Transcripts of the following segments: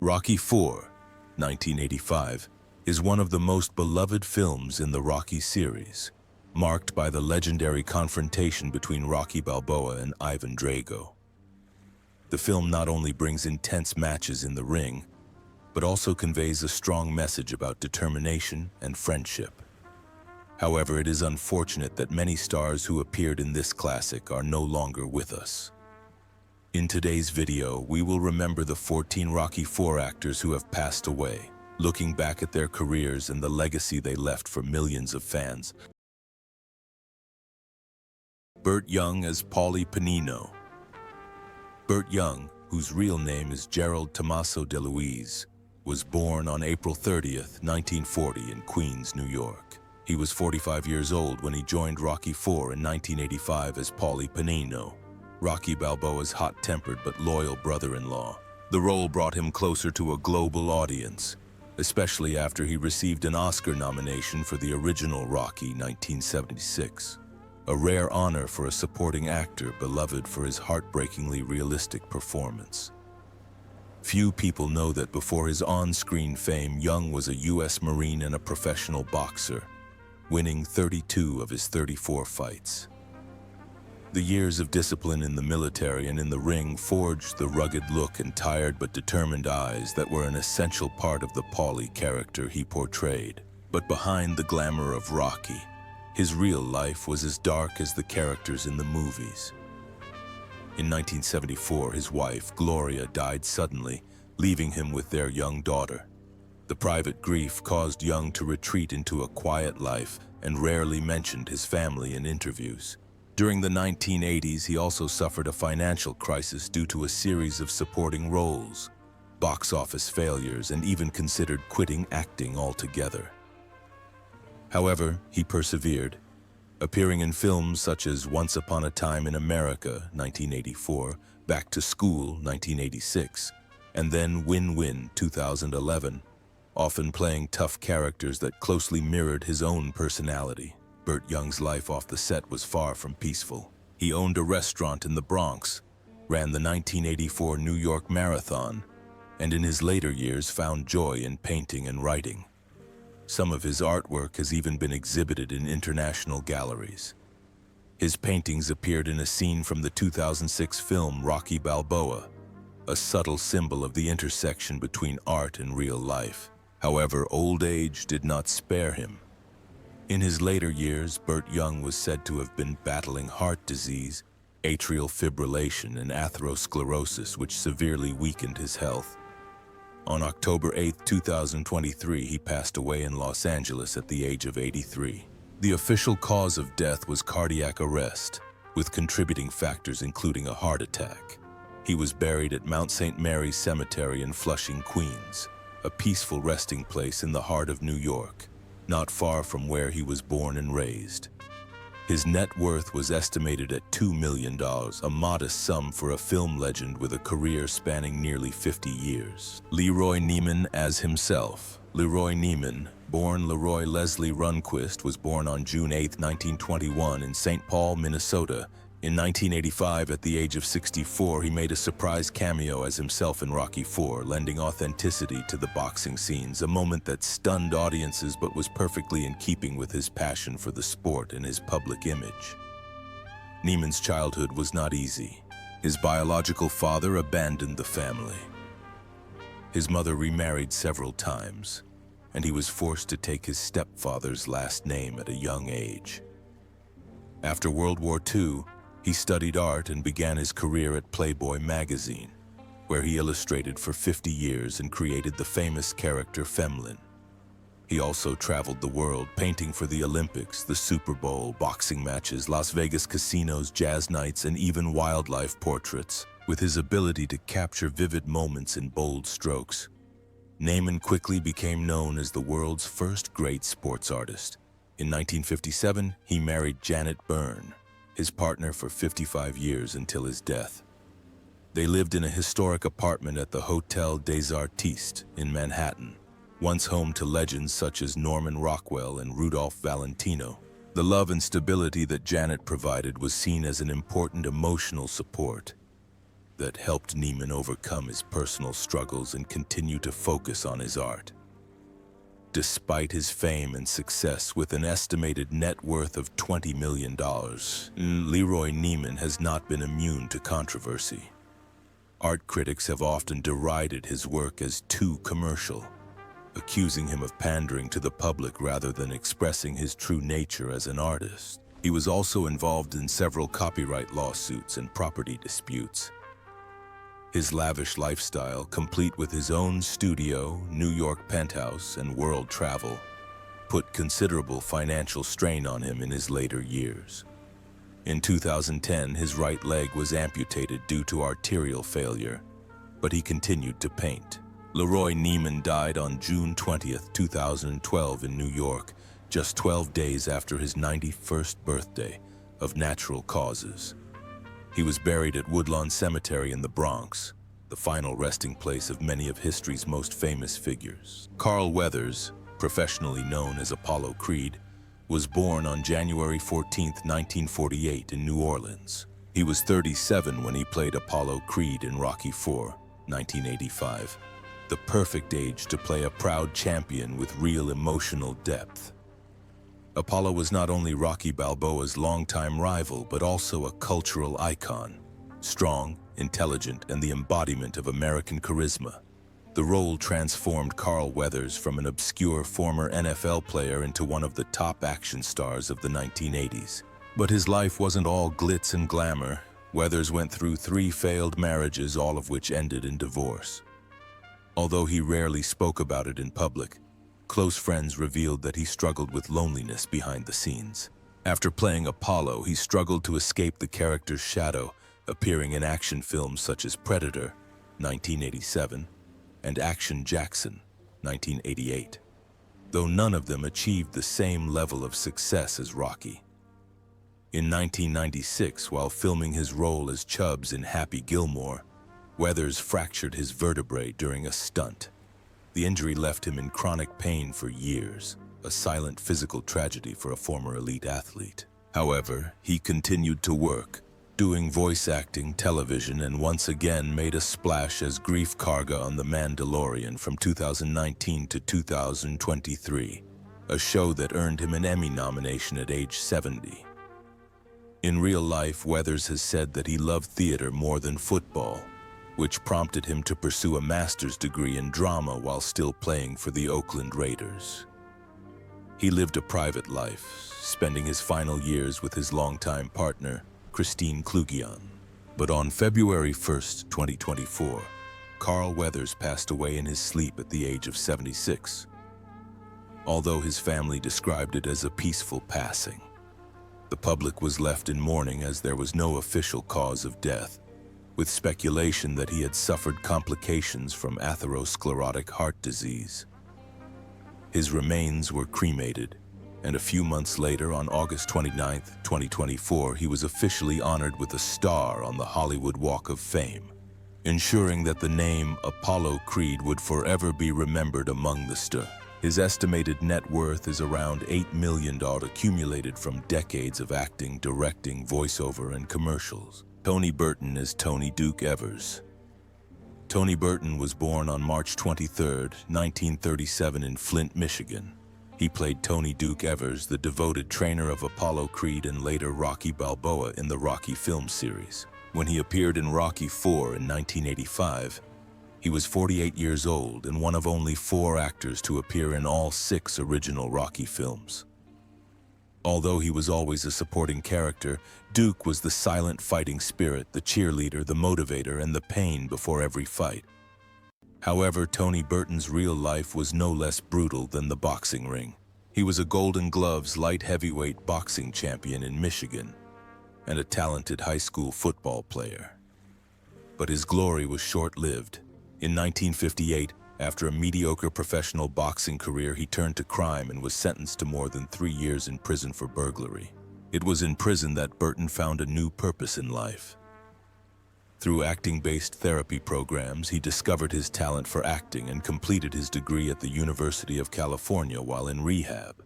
Rocky IV, 1985, is one of the most beloved films in the Rocky series, marked by the legendary confrontation between Rocky Balboa and Ivan Drago. The film not only brings intense matches in the ring, but also conveys a strong message about determination and friendship. However, it is unfortunate that many stars who appeared in this classic are no longer with us. In today's video, we will remember the 14 Rocky IV actors who have passed away, looking back at their careers and the legacy they left for millions of fans. Burt Young as Paulie Panino. Burt Young, whose real name is Gerald Tommaso DeLuise, was born on April 30th, 1940 in Queens, New York. He was 45 years old when he joined Rocky IV in 1985 as Paulie Panino, Rocky Balboa's hot-tempered but loyal brother-in-law. The role brought him closer to a global audience, especially after he received an Oscar nomination for the original Rocky 1976, a rare honor for a supporting actor beloved for his heartbreakingly realistic performance. Few people know that before his on-screen fame, Young was a U.S. Marine and a professional boxer, winning 32 of his 34 fights. The years of discipline in the military and in the ring forged the rugged look and tired but determined eyes that were an essential part of the Paulie character he portrayed. But behind the glamour of Rocky, his real life was as dark as the characters in the movies. In 1974, his wife, Gloria, died suddenly, leaving him with their young daughter. The private grief caused Young to retreat into a quiet life and rarely mentioned his family in interviews. During the 1980s, he also suffered a financial crisis due to a series of supporting roles, box office failures, and even considered quitting acting altogether. However, he persevered, appearing in films such as Once Upon a Time in America, 1984, Back to School, 1986, and then Win-Win, 2011, often playing tough characters that closely mirrored his own personality. Burt Young's life off the set was far from peaceful. He owned a restaurant in the Bronx, ran the 1984 New York Marathon, and in his later years found joy in painting and writing. Some of his artwork has even been exhibited in international galleries. His paintings appeared in a scene from the 2006 film Rocky Balboa, a subtle symbol of the intersection between art and real life. However, old age did not spare him. In his later years, Burt Young was said to have been battling heart disease, atrial fibrillation, and atherosclerosis, which severely weakened his health. On October 8, 2023, he passed away in Los Angeles at the age of 83. The official cause of death was cardiac arrest, with contributing factors including a heart attack. He was buried at Mount St. Mary's Cemetery in Flushing, Queens, a peaceful resting place in the heart of New York, not far from where he was born and raised. His net worth was estimated at $2 million, a modest sum for a film legend with a career spanning nearly 50 years. Leroy Neiman as himself. Leroy Neiman, born Leroy Leslie Runquist, was born on June 8, 1921 in St. Paul, Minnesota. In 1985, at the age of 64, he made a surprise cameo as himself in Rocky IV, lending authenticity to the boxing scenes, a moment that stunned audiences but was perfectly in keeping with his passion for the sport and his public image. Neiman's childhood was not easy. His biological father abandoned the family. His mother remarried several times, and he was forced to take his stepfather's last name at a young age. After World War II, he studied art and began his career at Playboy magazine, where he illustrated for 50 years and created the famous character Femlin. He also traveled the world, painting for the Olympics, the Super Bowl, boxing matches, Las Vegas casinos, jazz nights, and even wildlife portraits. With his ability to capture vivid moments in bold strokes, Neiman quickly became known as the world's first great sports artist. In 1957, he married Janet Byrne, his partner for 55 years until his death. They lived in a historic apartment at the Hotel des Artistes in Manhattan, once home to legends such as Norman Rockwell and Rudolph Valentino. The love and stability that Janet provided was seen as an important emotional support. that helped Neiman overcome his personal struggles and continue to focus on his art. Despite his fame and success with an estimated net worth of $20 million, Leroy Neiman has not been immune to controversy. Art critics have often derided his work as too commercial, accusing him of pandering to the public rather than expressing his true nature as an artist. He was also involved in several copyright lawsuits and property disputes. His lavish lifestyle, complete with his own studio, New York penthouse, and world travel, put considerable financial strain on him in his later years. In 2010, his right leg was amputated due to arterial failure, but he continued to paint. Leroy Neiman died on June 20, 2012 in New York, just 12 days after his 91st birthday, of natural causes. He was buried at Woodlawn Cemetery in the Bronx, the final resting place of many of history's most famous figures. Carl Weathers, professionally known as Apollo Creed, was born on January 14, 1948 in New Orleans. He was 37 when he played Apollo Creed in Rocky IV, 1985, the perfect age to play a proud champion with real emotional depth. Apollo was not only Rocky Balboa's longtime rival, but also a cultural icon, strong, intelligent, and the embodiment of American charisma. The role transformed Carl Weathers from an obscure former NFL player into one of the top action stars of the 1980s. But his life wasn't all glitz and glamour. Weathers went through 3 failed marriages, all of which ended in divorce. Although he rarely spoke about it in public, close friends revealed that he struggled with loneliness behind the scenes. After playing Apollo, he struggled to escape the character's shadow, appearing in action films such as Predator, 1987, and Action Jackson, 1988, though none of them achieved the same level of success as Rocky. In 1996, while filming his role as Chubbs in Happy Gilmore, Weathers fractured his vertebrae during a stunt. The injury left him in chronic pain for years, a silent physical tragedy for a former elite athlete. However, he continued to work, doing voice acting, television, and once again made a splash as Greef Karga on The Mandalorian from 2019 to 2023, a show that earned him an Emmy nomination at age 70. In real life, Weathers has said that he loved theater more than football, which prompted him to pursue a master's degree in drama while still playing for the Oakland Raiders. He lived a private life, spending his final years with his longtime partner, Christine Klugian. But on February 1, 2024, Carl Weathers passed away in his sleep at the age of 76. Although his family described it as a peaceful passing, the public was left in mourning as there was no official cause of death, with speculation that he had suffered complications from atherosclerotic heart disease. His remains were cremated, and a few months later, on August 29, 2024, he was officially honored with a star on the Hollywood Walk of Fame, ensuring that the name Apollo Creed would forever be remembered among the stars. His estimated net worth is around $8 million, accumulated from decades of acting, directing, voiceover, and commercials. Tony Burton is Tony Duke Evers. Tony Burton was born on March 23, 1937 in Flint, Michigan. He played Tony Duke Evers, the devoted trainer of Apollo Creed and later Rocky Balboa in the Rocky film series. When he appeared in Rocky IV in 1985, he was 48 years old and one of only 4 actors to appear in all 6 original Rocky films. Although he was always a supporting character, Duke was the silent fighting spirit, the cheerleader, the motivator, and the pain before every fight. However, Tony Burton's real life was no less brutal than the boxing ring. He was a Golden Gloves light heavyweight boxing champion in Michigan and a talented high school football player. But his glory was short-lived. In 1958, after a mediocre professional boxing career, he turned to crime and was sentenced to more than 3 years in prison for burglary. It was in prison that Burton found a new purpose in life. Through acting-based therapy programs, he discovered his talent for acting and completed his degree at the University of California while in rehab.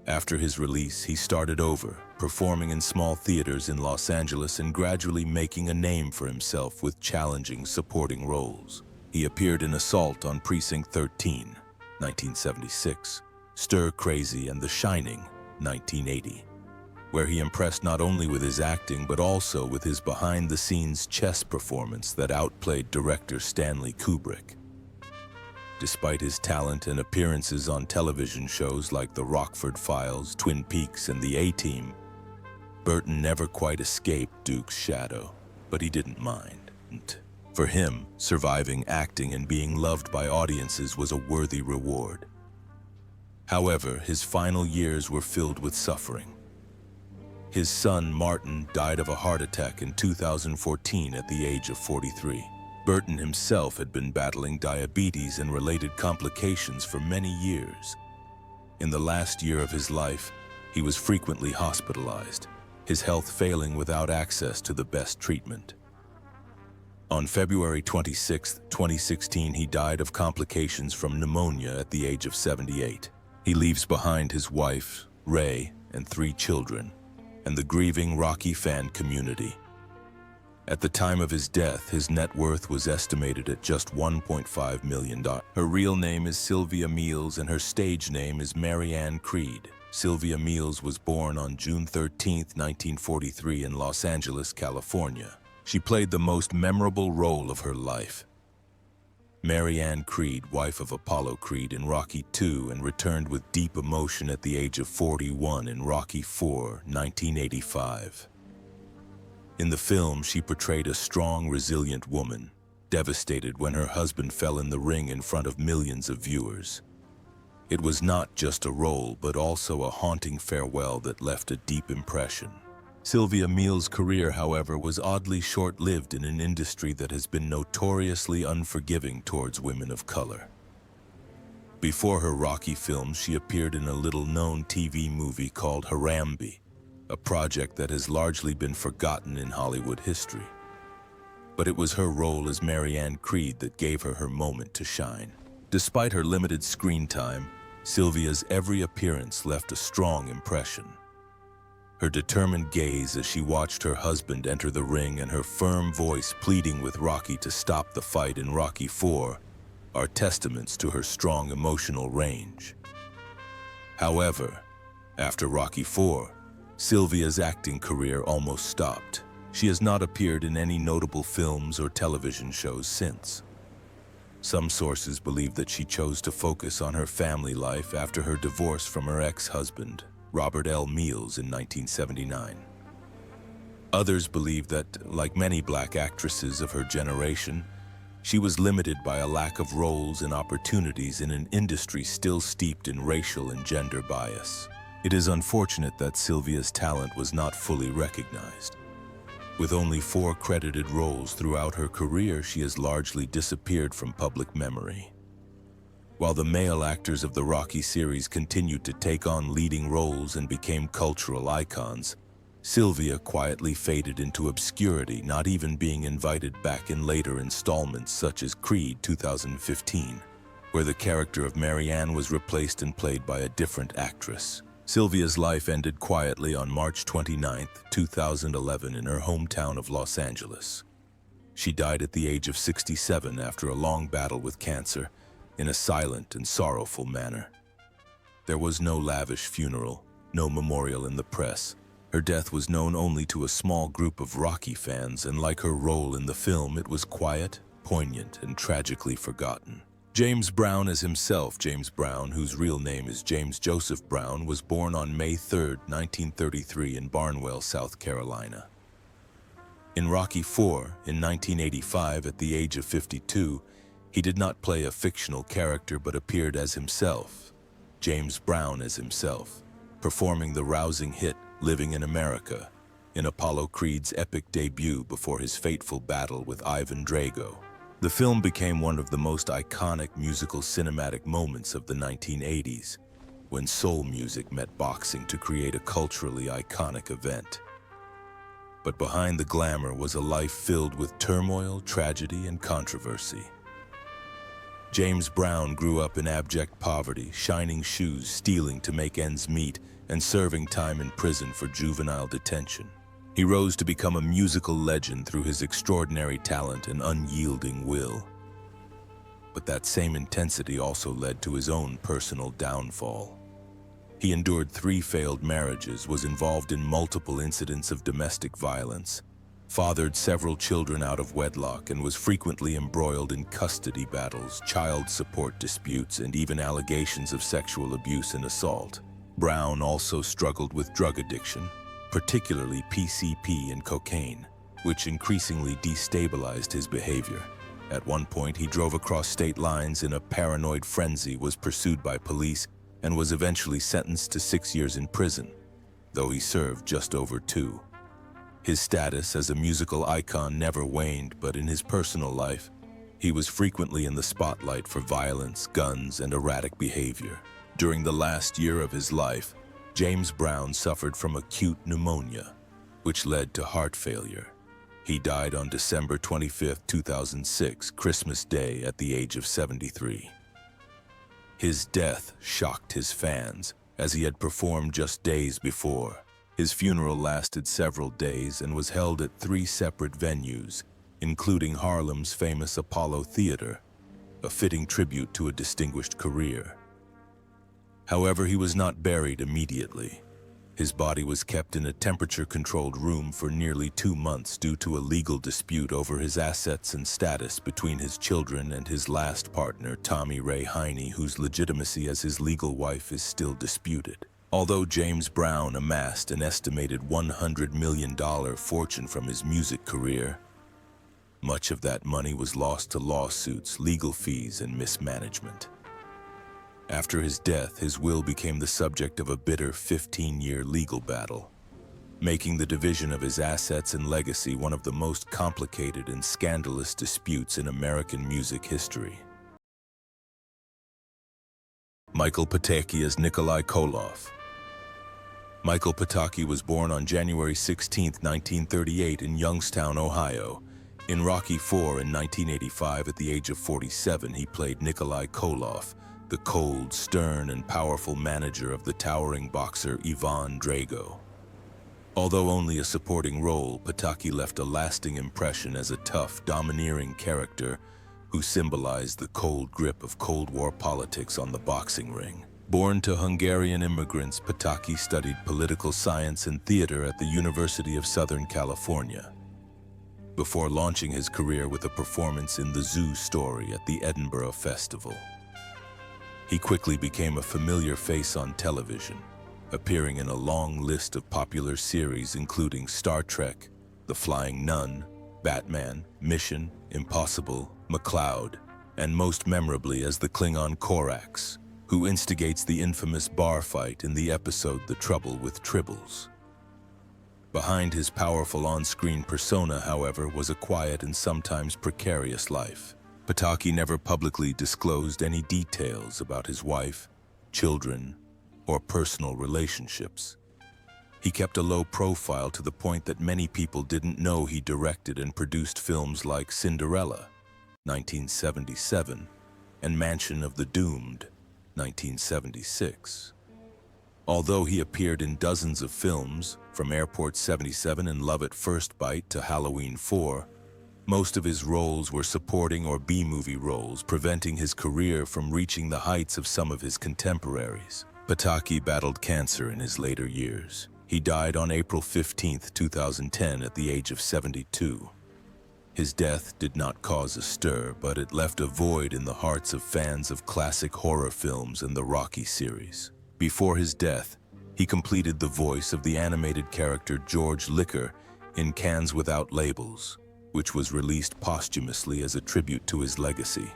After his release, he started over, performing in small theaters in Los Angeles and gradually making a name for himself with challenging supporting roles. He appeared in Assault on Precinct 13, 1976, Stir Crazy and The Shining, 1980, where he impressed not only with his acting but also with his behind-the-scenes chess performance that outplayed director Stanley Kubrick. Despite his talent and appearances on television shows like The Rockford Files, Twin Peaks, and The A-Team, Burton never quite escaped Duke's shadow, but he didn't mind. For him, surviving acting and being loved by audiences was a worthy reward. However, his final years were filled with suffering. His son, Martin, died of a heart attack in 2014 at the age of 43. Burton himself had been battling diabetes and related complications for many years. In the last year of his life, he was frequently hospitalized, his health failing without access to the best treatment. On February 26, 2016, he died of complications from pneumonia at the age of 78. He leaves behind his wife, Ray, and 3 children, and the grieving Rocky fan community. At the time of his death, his net worth was estimated at just $1.5 million. Her real name is Sylvia Meals and her stage name is Marianne Creed. Sylvia Meals was born on June 13, 1943 in Los Angeles, California. She played the most memorable role of her life. Marianne Creed, wife of Apollo Creed in Rocky II, and returned with deep emotion at the age of 41 in Rocky IV, 1985. In the film, she portrayed a strong, resilient woman, devastated when her husband fell in the ring in front of millions of viewers. It was not just a role, but also a haunting farewell that left a deep impression. Sylvia Meals' career, however, was oddly short-lived in an industry that has been notoriously unforgiving towards women of color. Before her Rocky films, she appeared in a little-known TV movie called Harambe, a project that has largely been forgotten in Hollywood history. But it was her role as Marianne Creed that gave her her moment to shine. Despite her limited screen time, Sylvia's every appearance left a strong impression. Her determined gaze as she watched her husband enter the ring and her firm voice pleading with Rocky to stop the fight in Rocky IV are testaments to her strong emotional range. However, after Rocky IV, Sylvia's acting career almost stopped. She has not appeared in any notable films or television shows since. Some sources believe that she chose to focus on her family life after her divorce from her ex-husband, Robert L. Meals, in 1979. Others believe that, like many black actresses of her generation, she was limited by a lack of roles and opportunities in an industry still steeped in racial and gender bias. It is unfortunate that Sylvia's talent was not fully recognized. With only 4 credited roles throughout her career, she has largely disappeared from public memory. While the male actors of the Rocky series continued to take on leading roles and became cultural icons, Sylvia quietly faded into obscurity, not even being invited back in later installments such as Creed 2015, where the character of Marianne was replaced and played by a different actress. Sylvia's life ended quietly on March 29, 2011 in her hometown of Los Angeles. She died at the age of 67 after a long battle with cancer, in a silent and sorrowful manner. There was no lavish funeral, no memorial in the press. Her death was known only to a small group of Rocky fans, and like her role in the film, it was quiet, poignant, and tragically forgotten. James Brown as himself, James Brown, whose real name is James Joseph Brown, was born on May 3, 1933 in Barnwell, South Carolina. In Rocky IV, in 1985, at the age of 52, he did not play a fictional character but appeared as himself, James Brown as himself, performing the rousing hit Living in America in Apollo Creed's epic debut before his fateful battle with Ivan Drago. The film became one of the most iconic musical cinematic moments of the 1980s, when soul music met boxing to create a culturally iconic event. But behind the glamour was a life filled with turmoil, tragedy, and controversy. James Brown grew up in abject poverty, shining shoes, stealing to make ends meet, and serving time in prison for juvenile detention. He rose to become a musical legend through his extraordinary talent and unyielding will. But that same intensity also led to his own personal downfall. He endured 3 failed marriages, was involved in multiple incidents of domestic violence, fathered several children out of wedlock, and was frequently embroiled in custody battles, child support disputes, and even allegations of sexual abuse and assault. Brown also struggled with drug addiction, particularly PCP and cocaine, which increasingly destabilized his behavior. At one point, he drove across state lines in a paranoid frenzy, was pursued by police, and was eventually sentenced to 6 years in prison, though he served just over 2. His status as a musical icon never waned, but in his personal life, he was frequently in the spotlight for violence, guns, and erratic behavior. During the last year of his life, James Brown suffered from acute pneumonia, which led to heart failure. He died on December 25, 2006, Christmas Day, at the age of 73. His death shocked his fans, as he had performed just days before. His funeral lasted several days and was held at 3 separate venues, including Harlem's famous Apollo Theater, a fitting tribute to a distinguished career. However, he was not buried immediately. His body was kept in a temperature-controlled room for nearly 2 months due to a legal dispute over his assets and status between his children and his last partner, Tommy Ray Heine, whose legitimacy as his legal wife is still disputed. Although James Brown amassed an estimated $100 million fortune from his music career, much of that money was lost to lawsuits, legal fees, and mismanagement. After his death, his will became the subject of a bitter 15-year legal battle, making the division of his assets and legacy one of the most complicated and scandalous disputes in American music history. Michael Pataki as Nikolai Koloff. Michael Pataki was born on January 16, 1938 in Youngstown, Ohio. In Rocky IV in 1985, at the age of 47, he played Nikolai Koloff, the cold, stern, and powerful manager of the towering boxer Ivan Drago. Although only a supporting role, Pataki left a lasting impression as a tough, domineering character who symbolized the cold grip of Cold War politics on the boxing ring. Born to Hungarian immigrants, Pataki studied political science and theater at the University of Southern California, before launching his career with a performance in The Zoo Story at the Edinburgh Festival. He quickly became a familiar face on television, appearing in a long list of popular series including Star Trek, The Flying Nun, Batman, Mission Impossible, McCloud, and most memorably as the Klingon Korax, who instigates the infamous bar fight in the episode The Trouble with Tribbles. Behind his powerful on-screen persona, however, was a quiet and sometimes precarious life. Pataki never publicly disclosed any details about his wife, children, or personal relationships. He kept a low profile to the point that many people didn't know he directed and produced films like Cinderella, 1977, and Mansion of the Doomed, 1976. Although he appeared in dozens of films, from Airport 77 and Love at First Bite to Halloween 4, most of his roles were supporting or B-movie roles, preventing his career from reaching the heights of some of his contemporaries. Pataki battled cancer in his later years. He died on April 15, 2010, at the age of 72. His death did not cause a stir, but it left a void in the hearts of fans of classic horror films and the Rocky series. Before his death, he completed the voice of the animated character George Liquor in Cans Without Labels, which was released posthumously as a tribute to his legacy.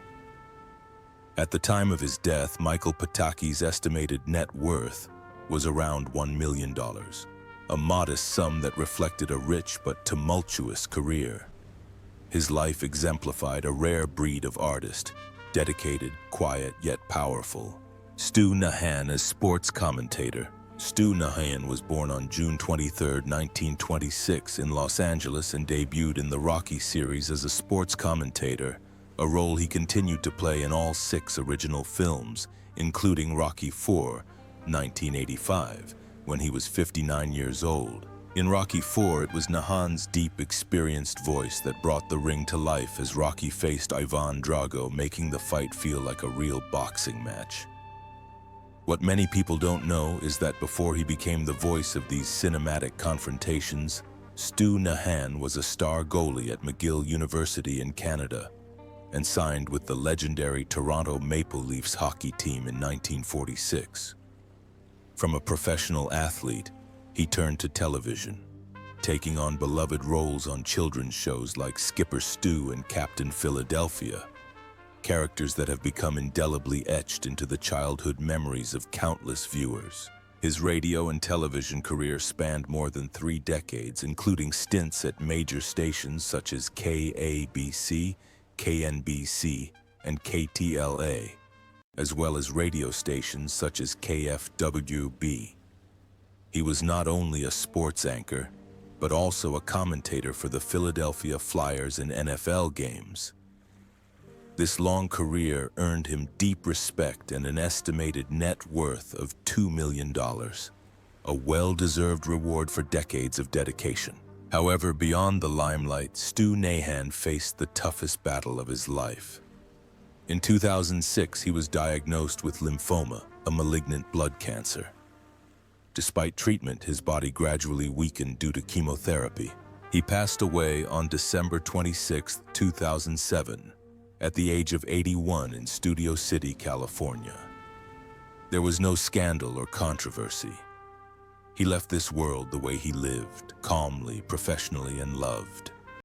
At the time of his death, Michael Pataki's estimated net worth was around $1 million, a modest sum that reflected a rich but tumultuous career. His life exemplified a rare breed of artist, dedicated, quiet, yet powerful. Stu Nahan as sports commentator. Stu Nahan was born on June 23, 1926 in Los Angeles and debuted in the Rocky series as a sports commentator a role he continued to play in all 6 original films, including Rocky IV, 1985, when he was 59 years old. In Rocky IV, it was Nahan's deep, experienced voice that brought the ring to life as Rocky faced Ivan Drago, making the fight feel like a real boxing match. What many people don't know is that before he became the voice of these cinematic confrontations, Stu Nahan was a star goalie at McGill University in Canada and signed with the legendary Toronto Maple Leafs hockey team in 1946. From a professional athlete, he turned to television, taking on beloved roles on children's shows like Skipper Stu and Captain Philadelphia, characters that have become indelibly etched into the childhood memories of countless viewers. His radio and television career spanned more than 3 decades, including stints at major stations such as KABC, KNBC, and KTLA, as well as radio stations such as KFWB. He was not only a sports anchor, but also a commentator for the Philadelphia Flyers in NFL games. This long career earned him deep respect and an estimated net worth of $2 million, a well-deserved reward for decades of dedication. However, beyond the limelight, Stu Nahan faced the toughest battle of his life. In 2006, he was diagnosed with lymphoma, a malignant blood cancer. Despite treatment, his body gradually weakened due to chemotherapy. He passed away on December 26, 2007, at the age of 81 in Studio City, California. There was no scandal or controversy. He left this world the way he lived, calmly, professionally, and loved.